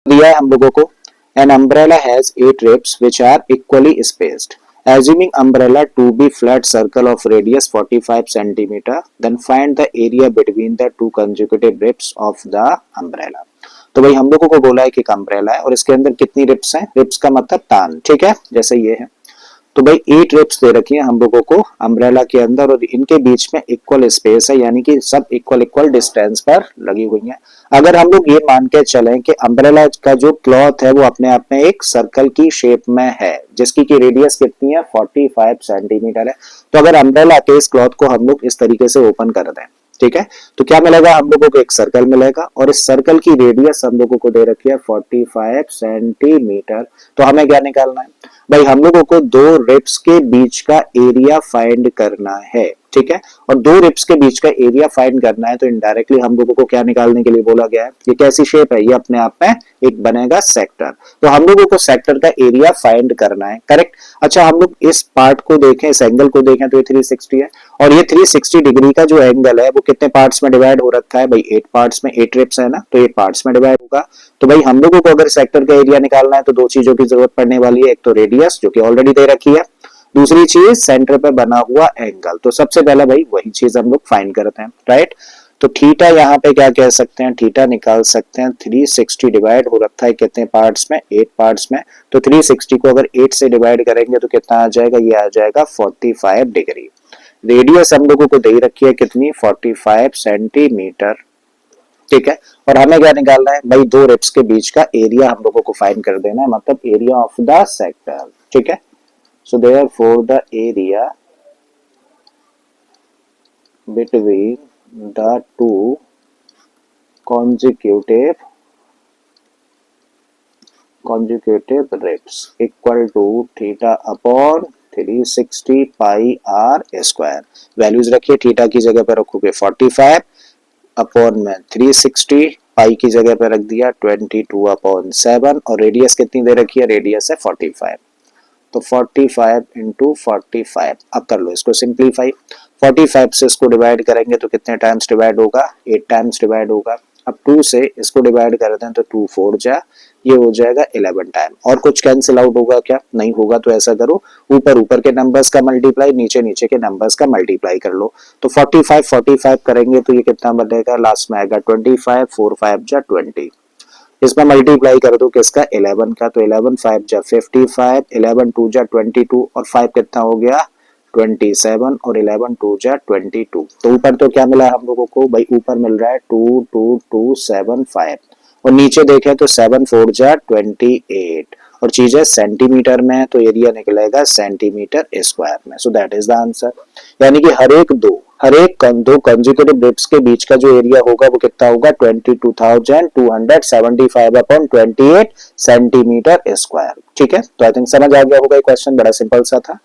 दिया है हम लोगों को an umbrella has 8 ribs which are equally spaced. Assuming umbrella to be flat circle of radius 45 centimeter, then find the area between the two consecutive ribs of the umbrella. तो भाई हम लोगों को बोला है कि एक अम्ब्रेला है और इसके अंदर कितनी रिप्स हैं, रिप्स का मतलब तान, ठीक है, जैसे ये है। तो भाई 8 रिप्स दे रखी है हम लोगों को अम्ब्रेला के अंदर और इनके बीच में इक्वल स्पेस है, यानी कि सब इक्वल इक्वल डिस्टेंस पर लगी हुई है। अगर हम लोग ये मान के चलें कि अम्ब्रेला का जो क्लॉथ है वो अपने आप में एक सर्कल की शेप में है जिसकी की रेडियस कितनी है 45 सेंटीमीटर है, तो अगर अम्ब्रेला के इस क्लॉथ को हम लोग इस तरीके से ओपन कर दें, ठीक है, तो क्या मिलेगा हम लोगों को, एक सर्कल मिलेगा और इस सर्कल की रेडियस हम लोगों को दे रखी है 45 सेंटीमीटर। तो हमें क्या निकालना है भाई, हम लोगों को दो रिप्स के बीच का एरिया फाइंड करना है, ठीक है, और दो रिप्स के बीच का एरिया फाइंड करना है तो इनडायरेक्टली हम लोगों को क्या निकालने के लिए बोला गया है, ये कैसी शेप है, ये अपने आप में एक बनेगा सेक्टर, तो हम लोगों को सेक्टर का एरिया फाइंड करना है, करेक्ट। अच्छा हम लोग इस पार्ट को देखें, इस एंगल को देखें तो ये 360 है और ये 360 डिग्री का जो एंगल है वो कितने पार्ट्स में डिवाइड हो रखा है भाई, 8 पार्ट्स में, 8 रिप्स है ना, तो 8 पार्ट्स में डिवाइड होगा। तो भाई हम लोगों को अगर सेक्टर का एरिया निकालना है तो दो चीजों की जरूरत पड़ने वाली है, एक तो रेडियस जो कि ऑलरेडी दे रखी है, दूसरी चीज सेंटर पे बना हुआ एंगल। तो सबसे पहले भाई वही चीज हम लोग फाइंड करते हैं, राइट। तो थीटा यहाँ पे क्या कह सकते हैं, थीटा निकाल सकते हैं, 360 डिवाइड हो रखा है कितने पार्ट्स में, 8 पार्ट्स में, तो 360 को अगर 8 से डिवाइड करेंगे तो कितना आ जाएगा, ये आ जाएगा 45 डिग्री। रेडियस हम लोगों को दे रखी है कितनी, 45 सेंटीमीटर, ठीक है, और हमें क्या निकालना है भाई, दो रिप्स के बीच का एरिया हम लोगों को फाइंड कर देना है, मतलब एरिया ऑफ द सेक्टर, ठीक है। So therefore the area between the two consecutive ribs equal to theta upon 360 pi r square। Values रखिए, थीटा की जगह पर रखोगे 45 अपॉन में 360, पाई की जगह पर रख दिया 22 अपॉन 7 और रेडियस कितनी दे रखी है, रेडियस है 45, तो 45 इंटू 45, अब कर लो इसको सिंप्लीफाई, 45 से इसको डिवाइड करेंगे तो कितने टाइम्स डिवाइड होगा, 8 टाइम्स डिवाइड होगा। अब 2 से इसको डिवाइड कर दें तो 2 4 जा, ये हो जाएगा 11 टाइम, और कुछ कैंसिल आउट होगा क्या, नहीं होगा, तो ऐसा करो ऊपर ऊपर के नंबर्स का मल्टीप्लाई, नीचे नीचे के नंबर्स का मल्टीप्लाई कर लो, तो 45 करेंगे तो ये कितना बनेगा, लास्ट में आएगा 25, 4 5 जा 20, इसमें मल्टीप्लाई कर दो किसका, 11 का, तो 11 5 जा 55, 11 2 जा 22 और 5 कितना हो गया 27 और 11 2 जा 22। तो ऊपर तो क्या मिला हम लोगों को भाई, ऊपर मिल रहा है 22275 और नीचे देखें तो 7 4 जा 28 और चीजें सेंटीमीटर में है तो एरिया निकलेगा सेंटीमीटर स्क्वायर में। So that is the answer, यानी कि हर एक दो कंसेक्यूटिव रिप्स के बीच का जो एरिया होगा वो कितना होगा 22,275 अपॉन 28 सेंटीमीटर स्क्वायर, ठीक है। तो आई थिंक समझ आ गया होगा, ये क्वेश्चन बड़ा सिंपल सा था।